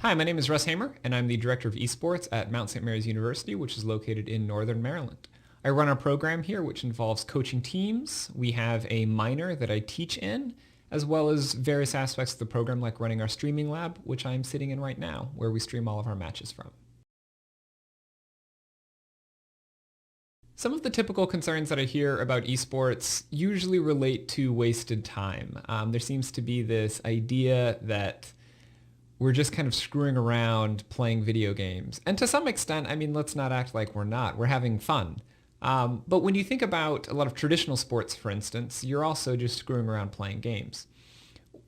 Hi, my name is Russ Hamer, and I'm the Director of Esports at Mount St. Mary's University, which is located in Northern Maryland. I run our program here, which involves coaching teams. We have a minor that I teach in, as well as various aspects of the program like running our streaming lab, which I'm sitting in right now, where we stream all of our matches from. Some of the typical concerns that I hear about esports usually relate to wasted time. There seems to be this idea that we're just kind of screwing around playing video games. And to some extent, I mean, let's not act like we're not. We're having fun. But when you think about a lot of traditional sports, for instance, you're also just screwing around playing games.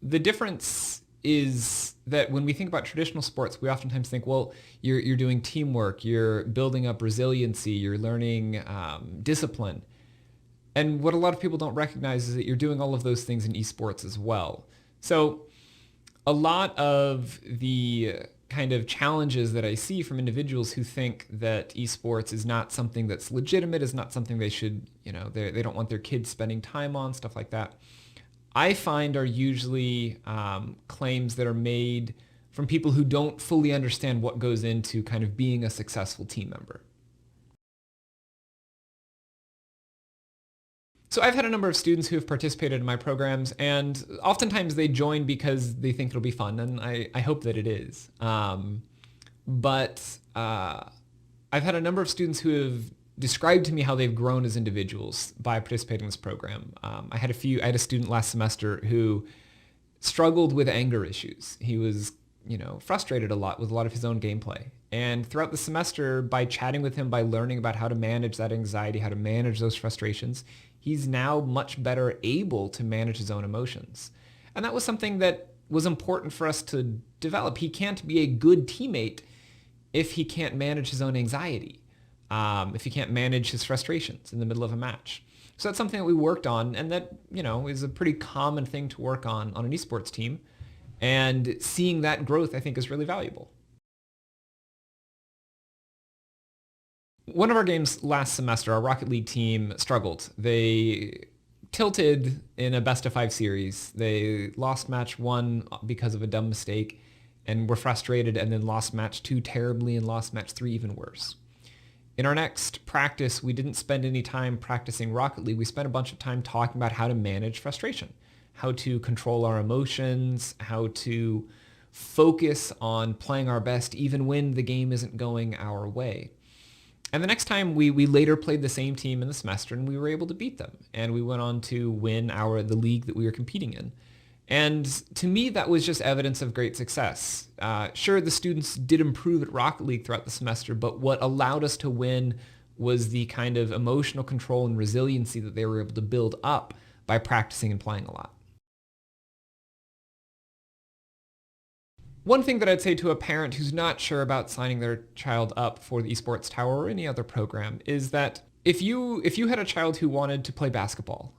The difference is that when we think about traditional sports, we oftentimes think, well, you're doing teamwork, you're building up resiliency, you're learning discipline. And what a lot of people don't recognize is that you're doing all of those things in esports as well. So a lot of the kind of challenges that I see from individuals who think that esports is not something that's legitimate, is not something they should, they don't want their kids spending time on, stuff like that, I find are usually claims that are made from people who don't fully understand what goes into kind of being a successful team member. So I've had a number of students who have participated in my programs, and oftentimes they join because they think it'll be fun, and I hope that it is. But I've had a number of students who have described to me how they've grown as individuals by participating in this program. I had a student last semester who struggled with anger issues. He was, frustrated a lot with a lot of his own gameplay. And throughout the semester, by chatting with him, by learning about how to manage that anxiety, how to manage those frustrations, he's now much better able to manage his own emotions. And that was something that was important for us to develop. He can't be a good teammate if he can't manage his own anxiety, if he can't manage his frustrations in the middle of a match. So that's something that we worked on, and that, is a pretty common thing to work on an esports team. And seeing that growth, I think, is really valuable. One of our games last semester, our Rocket League team struggled. They tilted in a best-of-5 series. They lost match 1 because of a dumb mistake and were frustrated, and then lost match 2 terribly and lost match 3 even worse. In our next practice, we didn't spend any time practicing Rocket League. We spent a bunch of time talking about how to manage frustration, how to control our emotions, how to focus on playing our best even when the game isn't going our way. And the next time we later played the same team in the semester, and we were able to beat them. And we went on to win the league that we were competing in. And to me, that was just evidence of great success. Sure, the students did improve at Rocket League throughout the semester, but what allowed us to win was the kind of emotional control and resiliency that they were able to build up by practicing and playing a lot. One thing that I'd say to a parent who's not sure about signing their child up for the Esports Tower or any other program is that if you had a child who wanted to play basketball,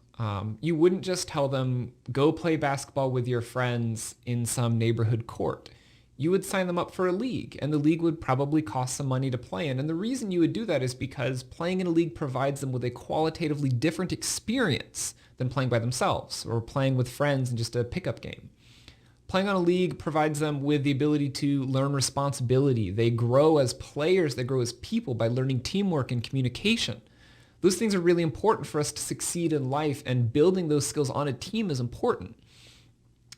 you wouldn't just tell them, go play basketball with your friends in some neighborhood court. You would sign them up for a league, and the league would probably cost some money to play in. And the reason you would do that is because playing in a league provides them with a qualitatively different experience than playing by themselves or playing with friends in just a pickup game. Playing on a league provides them with the ability to learn responsibility. They grow as players, they grow as people by learning teamwork and communication. Those things are really important for us to succeed in life, and building those skills on a team is important.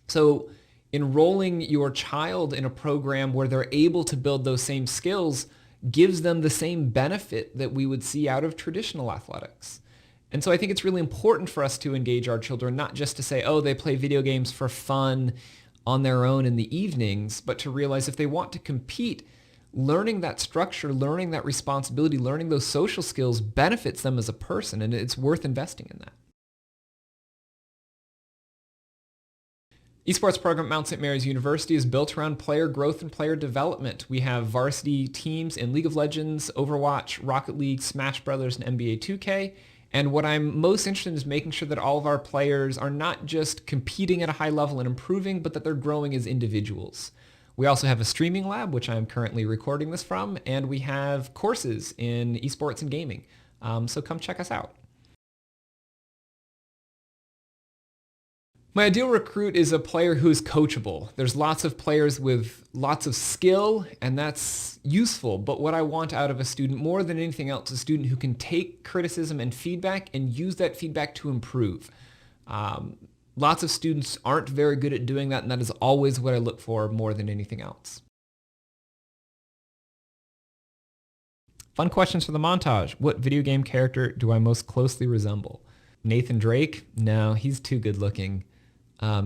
So enrolling your child in a program where they're able to build those same skills gives them the same benefit that we would see out of traditional athletics. And so I think it's really important for us to engage our children, not just to say, oh, they play video games for fun on their own in the evenings, but to realize if they want to compete, learning that structure, learning that responsibility, learning those social skills benefits them as a person, and it's worth investing in that. Esports program at Mount St. Mary's University is built around player growth and player development. We have varsity teams in League of Legends, Overwatch, Rocket League, Smash Brothers, and NBA 2K. And what I'm most interested in is making sure that all of our players are not just competing at a high level and improving, but that they're growing as individuals. We also have a streaming lab, which I'm currently recording this from, and we have courses in esports and gaming. So come check us out. My ideal recruit is a player who is coachable. There's lots of players with lots of skill, and that's useful. But what I want out of a student more than anything else is a student who can take criticism and feedback and use that feedback to improve. Lots of students aren't very good at doing that, and that is always what I look for more than anything else. Fun questions for the montage. What video game character do I most closely resemble? Nathan Drake? No, he's too good looking.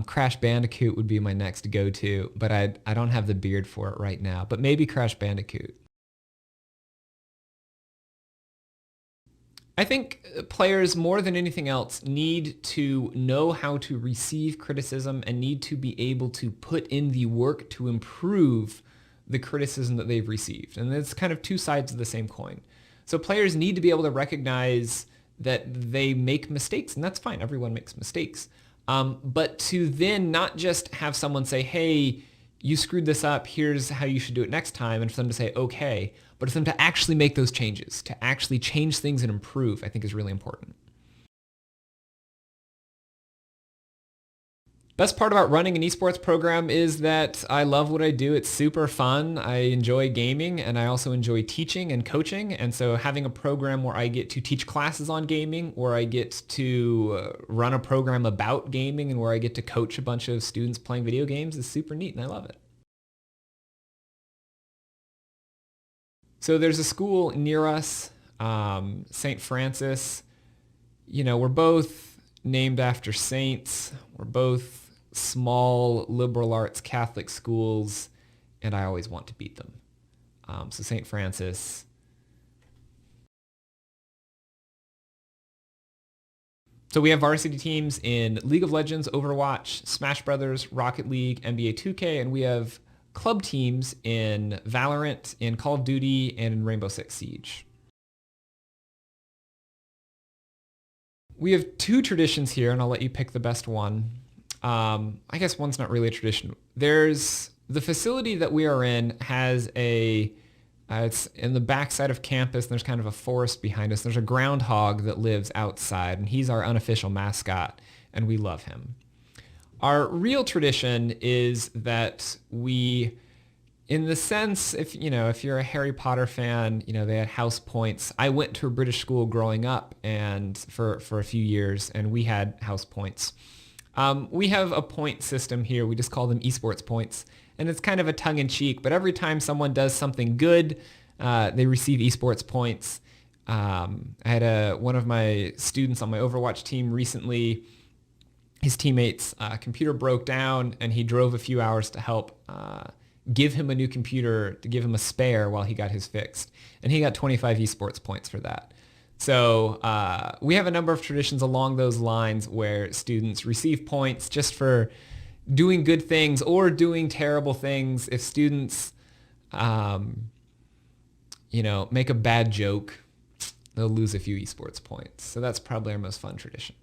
Crash Bandicoot would be my next go-to, but I don't have the beard for it right now. But maybe Crash Bandicoot. I think players, more than anything else, need to know how to receive criticism and need to be able to put in the work to improve the criticism that they've received. And it's kind of two sides of the same coin. So players need to be able to recognize that they make mistakes, and that's fine. Everyone makes mistakes. But to then not just have someone say, hey, you screwed this up, here's how you should do it next time, and for them to say, okay, but for them to actually make those changes, to actually change things and improve, I think is really important. Best part about running an esports program is that I love what I do. It's super fun. I enjoy gaming, and I also enjoy teaching and coaching. And so having a program where I get to teach classes on gaming, where I get to run a program about gaming, and where I get to coach a bunch of students playing video games is super neat, and I love it. So there's a school near us, St. Francis. You know, we're both named after saints. We're both small liberal arts Catholic schools, and I always want to beat them. So St. Francis. So we have varsity teams in League of Legends, Overwatch, Smash Brothers, Rocket League, NBA 2K, and we have club teams in Valorant, in Call of Duty, and in Rainbow Six Siege. We have two traditions here, and I'll let you pick the best one. I guess one's not really a tradition. There's the facility that we are in has it's in the backside of campus, and there's kind of a forest behind us. There's a groundhog that lives outside, and he's our unofficial mascot, and we love him. Our real tradition is that we, in the sense, if you're a Harry Potter fan, they had house points. I went to a British school growing up and for a few years, and we had house points. We have a point system here. We just call them esports points, and it's kind of a tongue-in-cheek, but every time someone does something good, they receive esports points. I had one of my students on my Overwatch team recently. His teammate's computer broke down, and he drove a few hours to help give him a new computer, to give him a spare while he got his fixed. And he got 25 esports points for that. So we have a number of traditions along those lines where students receive points just for doing good things or doing terrible things. If students, make a bad joke, they'll lose a few esports points. So that's probably our most fun tradition.